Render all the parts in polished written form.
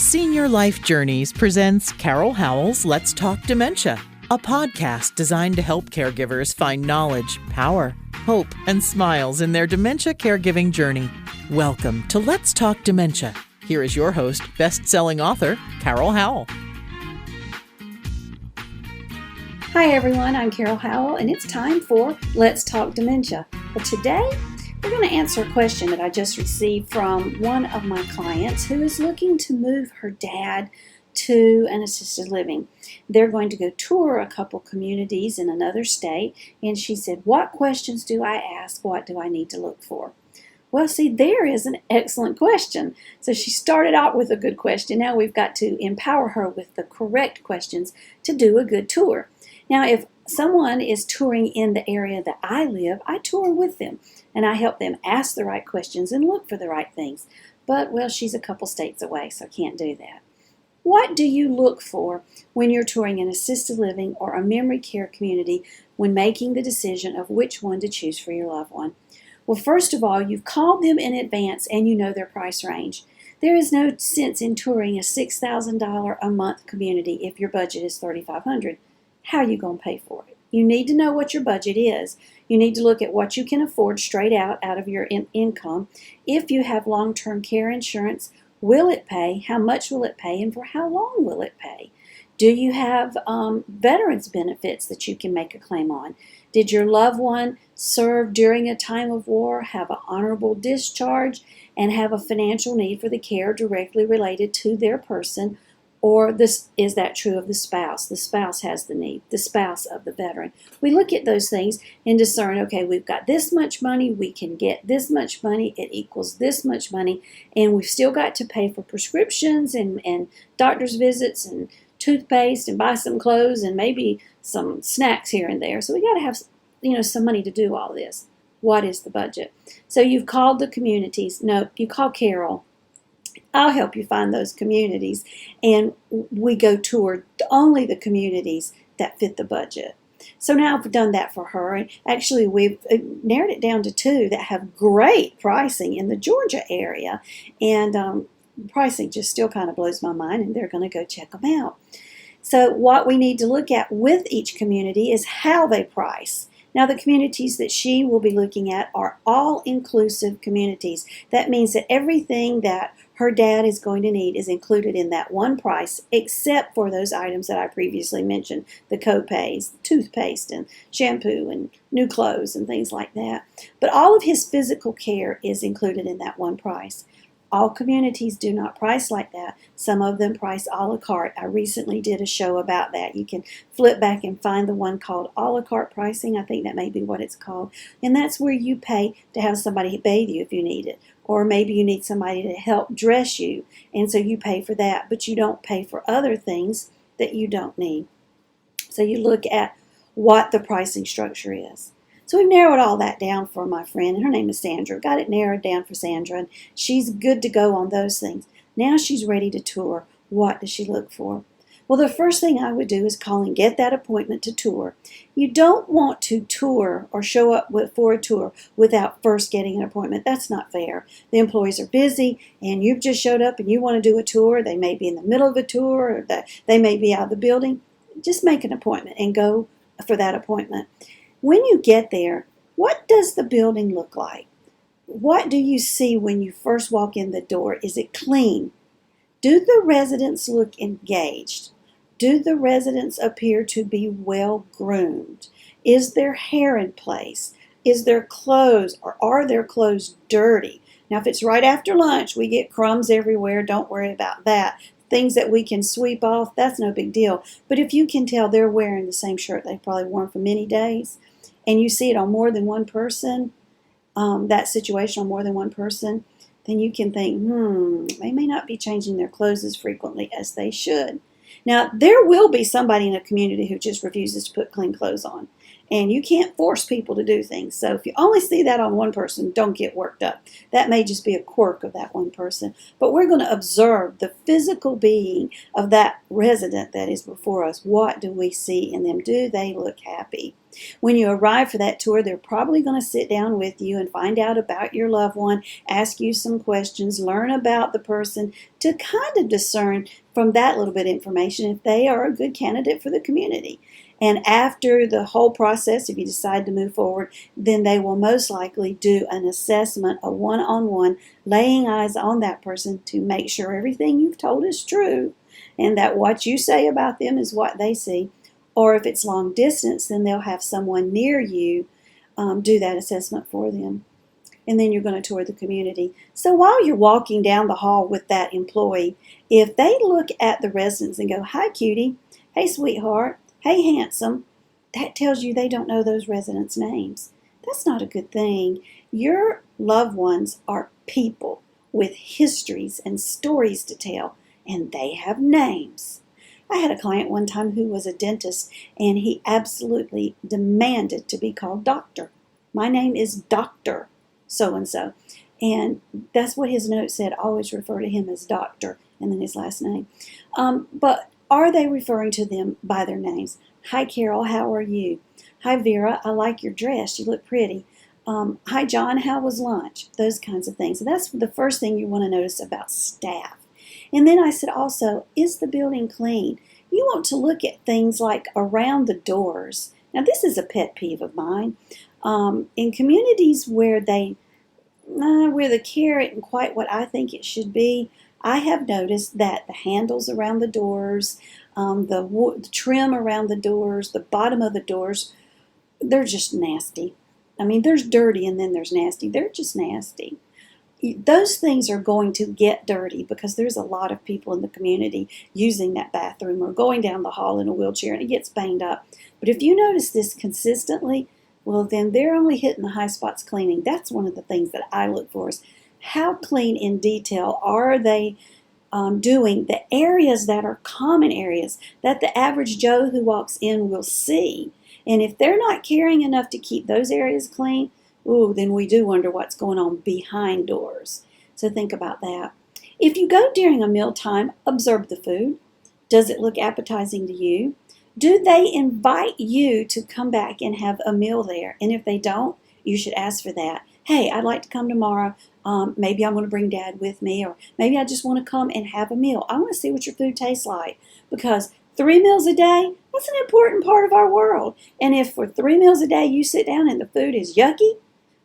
Senior Life Journeys presents Carol Howell's Let's Talk Dementia, a podcast designed to help caregivers find knowledge, power, hope, and smiles in their dementia caregiving journey. Welcome to Let's Talk Dementia. Here is your host, best-selling author, Carol Howell. Hi everyone, I'm Carol Howell, and it's time for Let's Talk Dementia. But today, we're going to answer a question that I just received from one of my clients who is looking to move her dad to an assisted living. They're going to go tour a couple communities in another state, and she said, what questions do I ask? What do I need to look for? Well, see, there is an excellent question. So she started out with a good question. Now we've got to empower her with the correct questions to do a good tour. Now, if someone is touring in the area that I live, I tour with them, and I help them ask the right questions and look for the right things. But, well, she's a couple states away, so I can't do that. What do you look for when you're touring an assisted living or a memory care community when making the decision of which one to choose for your loved one? Well, first of all, you've called them in advance and you know their price range. There is no sense in touring a $6,000 a month community if your budget is $3,500. How are you going to pay for it? You need to know what your budget is. You need to look at what you can afford straight out of your income. If you have long-term care insurance, will it pay? How much will it pay? And for how long will it pay? Do you have veterans benefits that you can make a claim on? Did your loved one serve during a time of war, have an honorable discharge, and have a financial need for the care directly related to their person? Or is that true of the spouse? The spouse has the need, the spouse of the veteran. We look at those things and discern, okay, we've got this much money, we can get this much money, it equals this much money, and we've still got to pay for prescriptions and doctor's visits and toothpaste and buy some clothes and maybe some snacks here and there. So we got to have, some money to do all this. What is the budget? So you've called the communities. No, you call Carol. I'll help you find those communities, and we go tour only the communities that fit the budget. So now I've done that for her, and actually we've narrowed it down to two that have great pricing in the Georgia area, and pricing just still kind of blows my mind, and they're going to go check them out. So what we need to look at with each community is how they price. Now, the communities that she will be looking at are all-inclusive communities. That means that everything that her dad is going to need is included in that one price, except for those items that I previously mentioned, the co-pays, toothpaste and shampoo and new clothes and things like that. But all of his physical care is included in that one price. All communities do not price like that. Some of them price a la carte. I recently did a show about that. You can flip back and find the one called a la carte pricing. I think that may be what it's called. And that's where you pay to have somebody bathe you if you need it. Or maybe you need somebody to help dress you, and so you pay for that, but you don't pay for other things that you don't need. So you look at what the pricing structure is. So we've narrowed all that down for my friend, and her name is Sandra. Got it narrowed down for Sandra, and she's good to go on those things. Now she's ready to tour. What does she look for? Well, the first thing I would do is call and get that appointment to tour. You don't want to tour or show up for a tour without first getting an appointment. That's not fair. The employees are busy, and you've just showed up and you want to do a tour. They may be in the middle of a tour, or they may be out of the building. Just make an appointment and go for that appointment. When you get there, what does the building look like? What do you see when you first walk in the door? Is it clean? Do the residents look engaged? Do the residents appear to be well groomed? Is their hair in place? Is their clothes, or are their clothes dirty? Now, if it's right after lunch, we get crumbs everywhere. Don't worry about that. Things that we can sweep off, that's no big deal. But if you can tell they're wearing the same shirt they've probably worn for many days, and you see it on more than one person, that situation on more than one person, then you can think, they may not be changing their clothes as frequently as they should. Now, there will be somebody in a community who just refuses to put clean clothes on. And you can't force people to do things. So if you only see that on one person, don't get worked up. That may just be a quirk of that one person. But we're going to observe the physical being of that resident that is before us. What do we see in them? Do they look happy? When you arrive for that tour, they're probably going to sit down with you and find out about your loved one, ask you some questions, learn about the person to kind of discern from that little bit of information if they are a good candidate for the community. And after the whole process, if you decide to move forward, then they will most likely do an assessment, a one-on-one, laying eyes on that person to make sure everything you've told is true and that what you say about them is what they see. Or if it's long distance, then they'll have someone near you do that assessment for them. And then you're going to tour the community. So while you're walking down the hall with that employee, if they look at the residents and go, "Hi, cutie," "Hey, sweetheart," "Hey, handsome," that tells you they don't know those residents' names. That's not a good thing. Your loved ones are people with histories and stories to tell, and they have names. I had a client one time who was a dentist, and he absolutely demanded to be called doctor. "My name is Dr. so-and-so." And that's what his note said. Always refer to him as doctor, and then his last name. But are they referring to them by their names? "Hi, Carol, how are you?" "Hi, Vera, I like your dress. You look pretty." "Hi, John, how was lunch?" Those kinds of things. So that's the first thing you want to notice about staff. And then I said also, is the building clean? You want to look at things like around the doors. Now, this is a pet peeve of mine. In communities where where the care isn't quite what I think it should be, I have noticed that the handles around the doors, the trim around the doors, the bottom of the doors, they're just nasty. I mean, there's dirty and then there's nasty. They're just nasty. Those things are going to get dirty because there's a lot of people in the community using that bathroom or going down the hall in a wheelchair and it gets banged up. But if you notice this consistently, well, then they're only hitting the high spots cleaning. That's one of the things that I look for is how clean in detail are they doing the areas that are common areas that the average Joe who walks in will see. And if they're not caring enough to keep those areas clean, then we do wonder what's going on behind doors. So think about that. If you go during a mealtime, observe the food. Does it look appetizing to you? Do they invite you to come back and have a meal there? And if they don't, you should ask for that. "Hey, I'd like to come tomorrow. Maybe I'm going to bring Dad with me, or maybe I just want to come and have a meal. I want to see what your food tastes like." Because 3 meals a day, that's an important part of our world. And if for 3 meals a day you sit down and the food is yucky,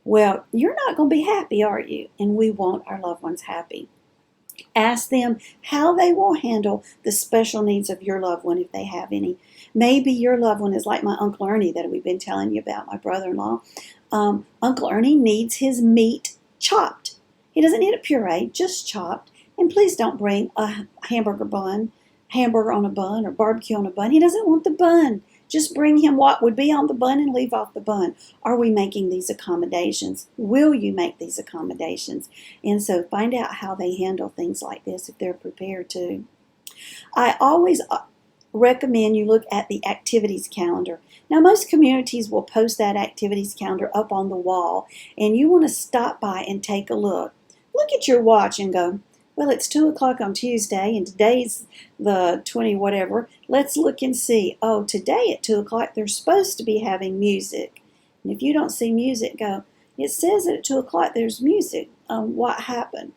well, you're not going to be happy, are you? And we want our loved ones happy. Ask them how they will handle the special needs of your loved one if they have any. Maybe your loved one is like my Uncle Ernie that we've been telling you about, my brother-in-law. Uncle Ernie needs his meat chopped. He doesn't need it pureed, just chopped. And please don't bring a hamburger on a bun, or barbecue on a bun. He doesn't want the bun. Just bring him what would be on the bun and leave off the bun. Are we making these accommodations? Will you make these accommodations? And so find out how they handle things like this if they're prepared to. I always recommend you look at the activities calendar. Now, most communities will post that activities calendar up on the wall, and you want to stop by and take a look. Look at your watch and go, "Well, it's 2 o'clock on Tuesday, and today's the 20 whatever. Let's look and see. Oh, today at 2 o'clock, they're supposed to be having music." And if you don't see music, go, "It says that at 2 o'clock there's music. What happened?"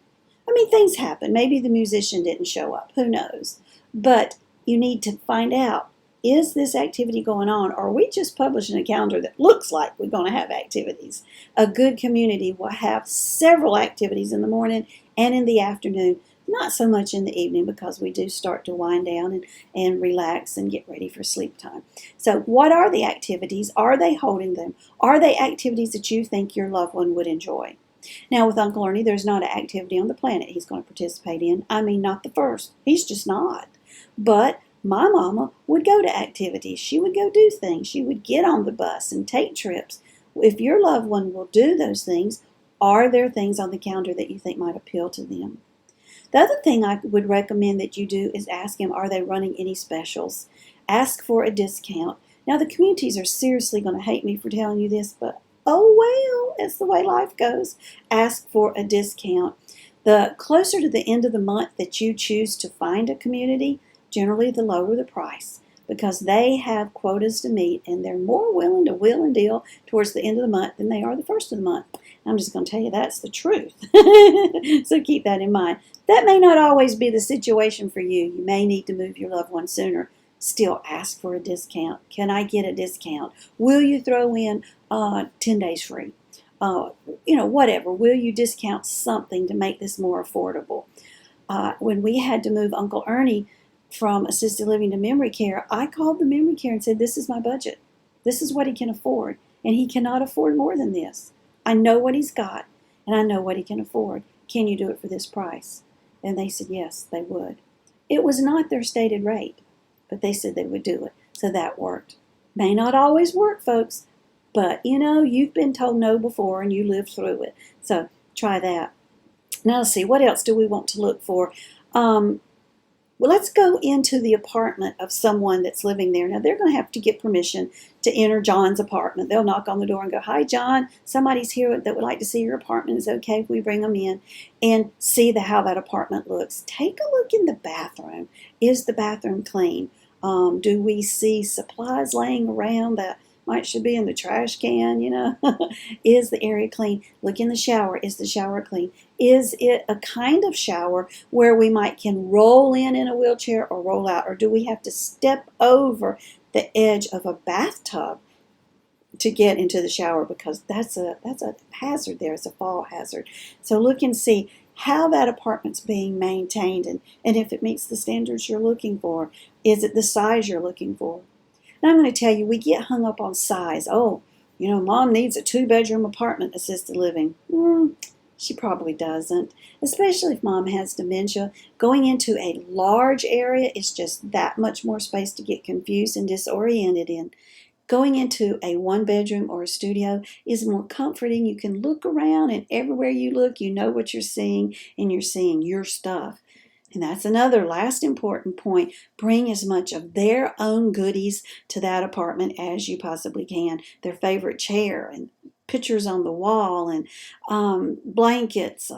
I mean, things happen. Maybe the musician didn't show up. Who knows? But you need to find out, is this activity going on, or are we just publishing a calendar that looks like we're going to have activities? A good community will have several activities in the morning and in the afternoon, not so much in the evening because we do start to wind down and relax and get ready for sleep time. So what are the activities? Are they holding them? Are they activities that you think your loved one would enjoy? Now, with Uncle Ernie, there's not an activity on the planet he's going to participate in. I mean, not the first. He's just not. But my mama would go to activities. She would go do things. She would get on the bus and take trips. If your loved one will do those things, are there things on the calendar that you think might appeal to them? The other thing I would recommend that you do is ask them, are they running any specials? Ask for a discount. Now, the communities are seriously going to hate me for telling you this, but oh well, it's the way life goes. Ask for a discount. The closer to the end of the month that you choose to find a community, generally the lower the price, because they have quotas to meet and they're more willing to wheel and deal towards the end of the month than they are the first of the month. I'm just going to tell you that's the truth. So keep that in mind. That may not always be the situation for you. You may need to move your loved one sooner. Still ask for a discount. Can I get a discount? Will you throw in 10 days free? Whatever. Will you discount something to make this more affordable? When we had to move Uncle Ernie from assisted living to memory care, I called the memory care and said, this is my budget. This is what he can afford, and he cannot afford more than this. I know what he's got, and I know what he can afford. Can you do it for this price? And they said, yes, they would. It was not their stated rate, but they said they would do it, so that worked. May not always work, folks, but you've been told no before and you lived through it. So try that. Now let's see, what else do we want to look for? Well, let's go into the apartment of someone that's living there. Now, they're going to have to get permission to enter John's apartment. They'll knock on the door and go, hi, John, somebody's here that would like to see your apartment. Is it okay if we bring them in and see how that apartment looks? Take a look in the bathroom. Is the bathroom clean? Do we see supplies laying around that should be in the trash can, Is the area clean? Look in the shower. Is the shower clean? Is it a kind of shower where we can roll in a wheelchair or roll out? Or do we have to step over the edge of a bathtub to get into the shower? Because that's a hazard there. It's a fall hazard. So look and see how that apartment's being maintained and if it meets the standards you're looking for. Is it the size you're looking for? And I'm going to tell you, we get hung up on size. Oh, Mom needs a 2-bedroom apartment assisted living. She probably doesn't, especially if Mom has dementia. Going into a large area is just that much more space to get confused and disoriented in. Going into a 1-bedroom or a studio is more comforting. You can look around, and everywhere you look, you know what you're seeing, and you're seeing your stuff. And that's another last important point. Bring as much of their own goodies to that apartment as you possibly can. Their favorite chair and pictures on the wall and blankets,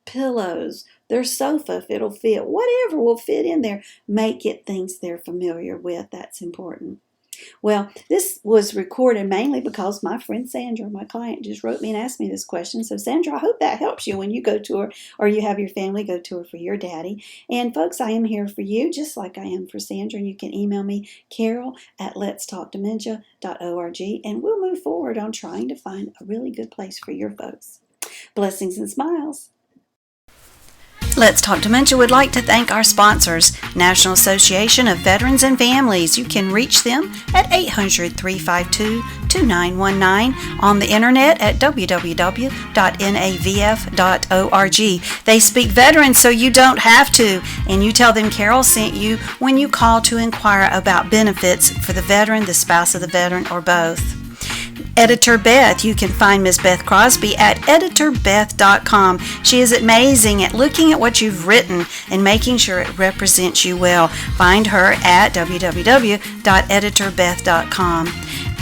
pillows, their sofa if it'll fit. Whatever will fit in there. Make it things they're familiar with. That's important. Well, this was recorded mainly because my friend Sandra, my client, just wrote me and asked me this question. So, Sandra, I hope that helps you when you go tour or you have your family go tour for your daddy. And, folks, I am here for you just like I am for Sandra. And you can email me, carol@letstalkdementia.org, and we'll move forward on trying to find a really good place for your folks. Blessings and smiles. Let's Talk Dementia would like to thank our sponsors, National Association of Veterans and Families. You can reach them at 800-352-2919, on the internet at www.navf.org. They speak veterans so you don't have to, and you tell them Carol sent you when you call to inquire about benefits for the veteran, the spouse of the veteran, or both. Editor Beth. You can find Ms. Beth Crosby at editorbeth.com. She is amazing at looking at what you've written and making sure it represents you well. Find her at www.editorbeth.com.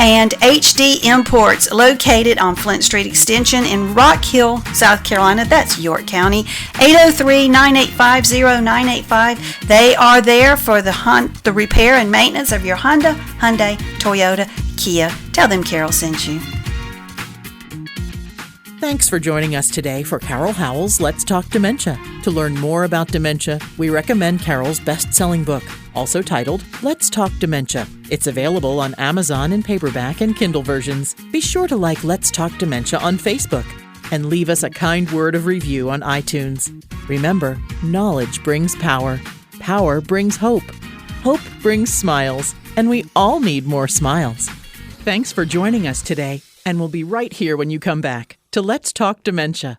And HD Imports, located on Flint Street Extension in Rock Hill, South Carolina. That's York County. 803-985-0985. They are there for the repair and maintenance of your Honda, Hyundai, Toyota, Kia. Tell them Carol sent you. Thanks for joining us today for Carol Howell's Let's Talk Dementia. To learn more about dementia, we recommend Carol's best-selling book, also titled Let's Talk Dementia. It's available on Amazon in paperback and Kindle versions. Be sure to like Let's Talk Dementia on Facebook and leave us a kind word of review on iTunes. Remember, knowledge brings power. Power brings hope. Hope brings smiles. And we all need more smiles. Thanks for joining us today, and we'll be right here when you come back to Let's Talk Dementia.